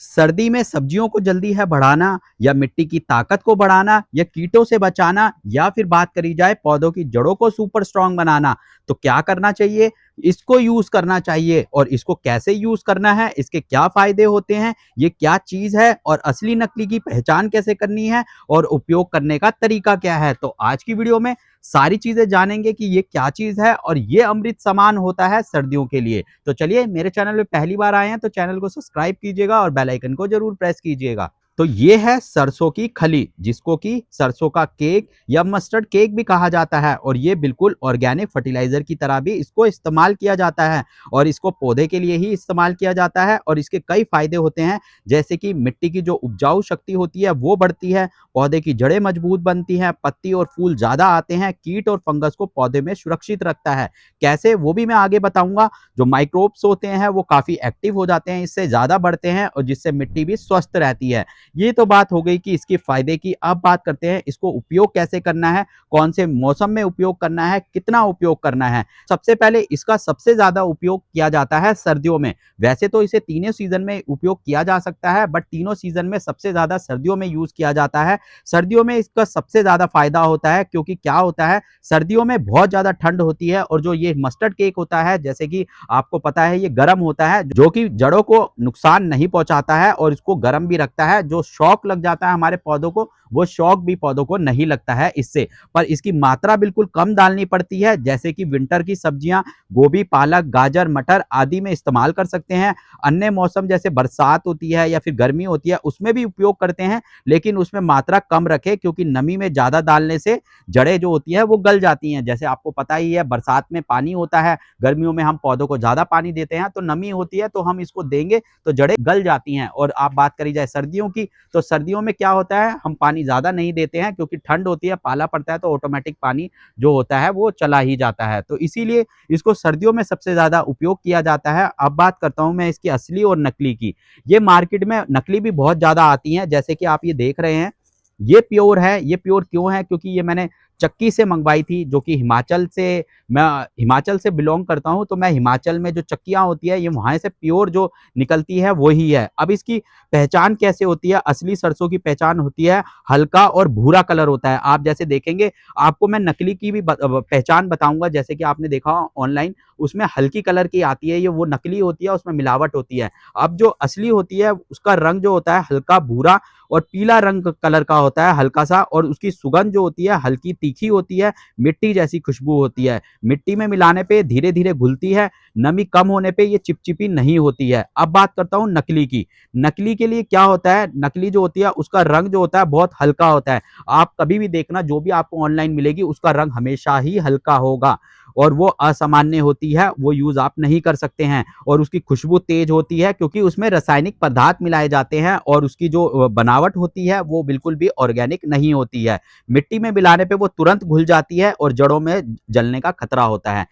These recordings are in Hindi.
सर्दी में सब्जियों को जल्दी है बढ़ाना या मिट्टी की ताकत को बढ़ाना या कीटों से बचाना या फिर बात करी जाए पौधों की जड़ों को सुपर स्ट्रांग बनाना, तो क्या करना चाहिए? इसको यूज करना चाहिए। और इसको कैसे यूज करना है, इसके क्या फायदे होते हैं, ये क्या चीज है और असली नकली की पहचान कैसे करनी है और उपयोग करने का तरीका क्या है, तो आज की वीडियो में सारी चीजें जानेंगे कि ये क्या चीज है और ये अमृत समान होता है सर्दियों के लिए। तो चलिए, मेरे चैनल पे पहली बार आए हैं तो चैनल को सब्सक्राइब कीजिएगा और बेल आइकन को जरूर प्रेस कीजिएगा। तो ये है सरसों की खली, जिसको कि सरसों का केक या मस्टर्ड केक भी कहा जाता है, और ये बिल्कुल ऑर्गेनिक फर्टिलाइजर की तरह भी इसको इस्तेमाल किया जाता है और इसको पौधे के लिए ही इस्तेमाल किया जाता है। और इसके कई फायदे होते हैं, जैसे कि मिट्टी की जो उपजाऊ शक्ति होती है वो बढ़ती है, पौधे की जड़ें मजबूत बनती हैं, पत्ती और फूल ज्यादा आते हैं, कीट और फंगस को पौधे में सुरक्षित रखता है। कैसे, वो भी मैं आगे बताऊंगा। जो माइक्रोब्स होते हैं वो काफी एक्टिव हो जाते हैं, इससे ज्यादा बढ़ते हैं और जिससे मिट्टी भी स्वस्थ रहती है। ये तो बात हो गई कि इसके फायदे की। अब बात करते हैं इसको उपयोग कैसे करना है, कौन से मौसम में उपयोग करना है, कितना उपयोग करना है। सबसे पहले इसका सबसे ज्यादा उपयोग किया जाता है सर्दियों में। वैसे तो इसे तीनों सीजन में उपयोग किया जा सकता है, बट तीनों सीजन में सबसे ज्यादा सर्दियों में यूज किया जाता है। सर्दियों में इसका सबसे ज्यादा फायदा होता है, क्योंकि क्या होता है, सर्दियों में बहुत ज्यादा ठंड होती है और जो ये मस्टर्ड केक होता है, जैसे कि आपको पता है, ये गर्म होता है, जो कि जड़ों को नुकसान नहीं पहुंचाता है और इसको गर्म भी रखता है। जो शौक लग जाता है हमारे पौधों को, वो शौक भी पौधों को नहीं लगता है इससे। पर इसकी मात्रा बिल्कुल कम डालनी पड़ती है, जैसे कि विंटर की सब्जियां गोभी, पालक, गाजर, मटर आदि में इस्तेमाल कर सकते हैं। अन्य मौसम जैसे बरसात होती है या फिर गर्मी होती है, उसमें भी उपयोग करते हैं, लेकिन उसमें मात्रा कम रखें, क्योंकि नमी में ज्यादा डालने से जड़ें जो होती है वो गल जाती हैं। जैसे आपको पता ही है, बरसात में पानी होता है, गर्मियों में हम पौधों को ज्यादा पानी देते हैं, तो नमी होती है तो हम इसको देंगे तो जड़ें गल जाती हैं। और आप बात करी जाए सर्दियों की, तो सर्दियों में क्या होता है, हम पानी ज्यादा नहीं देते हैं, क्योंकि ठंड होती है, पाला पड़ता है, तो ऑटोमेटिक पानी जो होता है वो चला ही जाता है। तो इसीलिए इसको सर्दियों में सबसे ज्यादा उपयोग किया जाता है। अब बात करता हूं मैं इसकी असली और नकली की। ये मार्केट में नकली भी बहुत ज्यादा आती हैं, जैसे कि आप ये देख रहे हैं, ये प्योर है। ये प्योर क्यों है, क्योंकि ये मैंने चक्की से मंगवाई थी, जो कि हिमाचल से, मैं हिमाचल से बिलोंग करता हूं, तो मैं हिमाचल में जो चक्कियां होती है, ये वहां से प्योर जो निकलती है वही है। अब इसकी पहचान कैसे होती है? असली सरसों की पहचान होती है, हल्का और भूरा कलर होता है। आप जैसे देखेंगे, आपको मैं नकली की भी पहचान बताऊंगा। जैसे कि आपने देखा ऑनलाइन, उसमें हल्की कलर की आती है, ये वो नकली होती है, उसमें मिलावट होती है। अब जो असली होती है, उसका रंग जो होता है हल्का भूरा और पीला रंग कलर का होता है, हल्का सा, और उसकी सुगंध जो होती है हल्की तीखी होती है, मिट्टी जैसी खुशबू होती है। मिट्टी में मिलाने पे धीरे धीरे घुलती है, नमी कम होने पे ये चिपचिपी नहीं होती है। अब बात करता हूँ नकली की। नकली के लिए क्या होता है, नकली जो होती है उसका रंग जो होता है बहुत हल्का होता है। आप कभी भी देखना, जो भी आपको ऑनलाइन मिलेगी, उसका रंग हमेशा ही हल्का होगा और वो असामान्य होती है, वो यूज आप नहीं कर सकते हैं। और उसकी खुशबू तेज होती है, क्योंकि उसमें रासायनिक पदार्थ मिलाए जाते हैं और उसकी जो बनावट होती है वो बिल्कुल भी ऑर्गेनिक नहीं होती है। मिट्टी में मिलाने पे वो तुरंत घुल जाती है और जड़ों में जलने का खतरा होता है।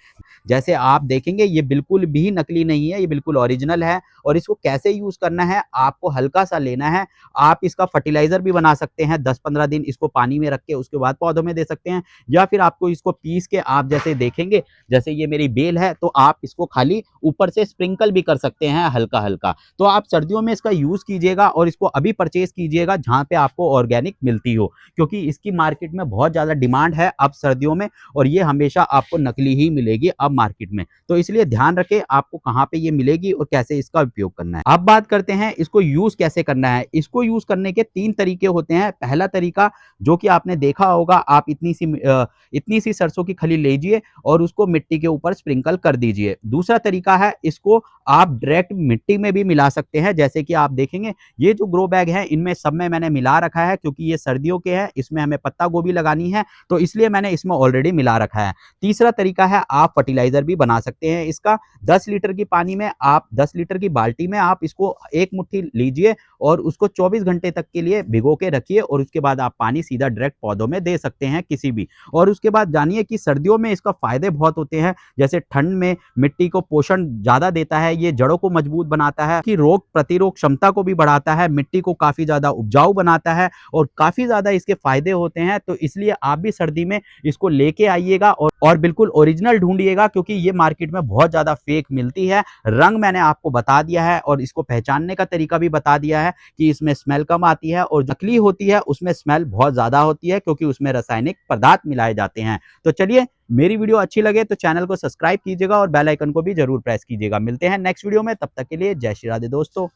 जैसे आप देखेंगे, ये बिल्कुल भी नकली नहीं है, ये बिल्कुल ओरिजिनल है। और इसको कैसे यूज करना है, आपको हल्का सा लेना है। आप इसका फर्टिलाइजर भी बना सकते हैं, 10-15 दिन इसको पानी में रख के उसके बाद पौधों में दे सकते हैं। या फिर आपको इसको पीस के, आप जैसे देखेंगे, जैसे ये मेरी बेल है, तो आप इसको खाली ऊपर से स्प्रिंकल भी कर सकते हैं हल्का हल्का। तो आप सर्दियों में इसका यूज कीजिएगा और इसको अभी परचेज कीजिएगा जहां पे आपको ऑर्गेनिक मिलती हो, क्योंकि इसकी मार्केट में बहुत ज्यादा डिमांड है अब सर्दियों में, और ये हमेशा आपको नकली ही मिलेगी अब मार्केट में। तो इसलिए ध्यान रखें आपको कहाँ पे ये मिलेगी और कैसे इसका उपयोग करना है। अब बात करते हैं इसको यूज कैसे करना है। इसको यूज करने के 3 तरीके होते हैं। पहला तरीका, जो कि आपने देखा होगा, आप इतनी सी सरसों की खली लीजिए और उसको मिट्टी के ऊपर स्प्रिंकल कर दीजिए। दूसरा तरीका है, इसको आप डायरेक्ट मिट्टी में भी मिला सकते हैं। जैसे कि आप देखेंगे, ये जो ग्रो बैग है, इनमें सब में मैंने मिला रखा है, क्योंकि ये सर्दियों के हैं, इसमें हमें पत्ता गोभी लगानी है, तो इसलिए मैंने इसमें ऑलरेडी मिला रखा है। तीसरा तरीका है, आप फर्टिलाइजर भी बना सकते हैं इसका। 10 लीटर की पानी में, आप 10 लीटर की बाल्टी में आप इसको एक मुट्ठी लीजिए और उसको 24 घंटे तक के लिए भिगो के रखिए, और उसके बाद आप पानी सीधा डायरेक्ट पौधों में दे सकते हैं किसी भी। और उसके बाद जानिए कि सर्दियों में इसका फायदे बहुत होते हैं, जैसे ठंड में मिट्टी को पोषण ज़्यादा देता है, ये जड़ों को मजबूत बनाता है, कि रोग प्रतिरोध क्षमता को भी बढ़ाता है, मिट्टी को काफ़ी ज़्यादा उपजाऊ बनाता है और काफ़ी ज़्यादा इसके फ़ायदे होते हैं। तो इसलिए आप भी सर्दी में इसको लेके आइएगा और बिल्कुल ओरिजिनल ढूँढिएगा, क्योंकि ये मार्केट में बहुत ज़्यादा फेक मिलती है। रंग मैंने आपको बता दिया है और इसको पहचानने का तरीका भी बता दिया है कि इसमें स्मेल कम आती है, और नकली होती है उसमें स्मेल बहुत ज़्यादा होती है, क्योंकि उसमें रासायनिक पदार्थ मिलाए जाते हैं। तो चलिए, मेरी वीडियो अच्छी लगे तो चैनल को सब्सक्राइब कीजिएगा और बेल आइकन को भी ज़रूर प्रेस कीजिएगा। मिलते हैं नेक्स्ट वीडियो में, तब तक के लिए जय श्री राधे दोस्तों।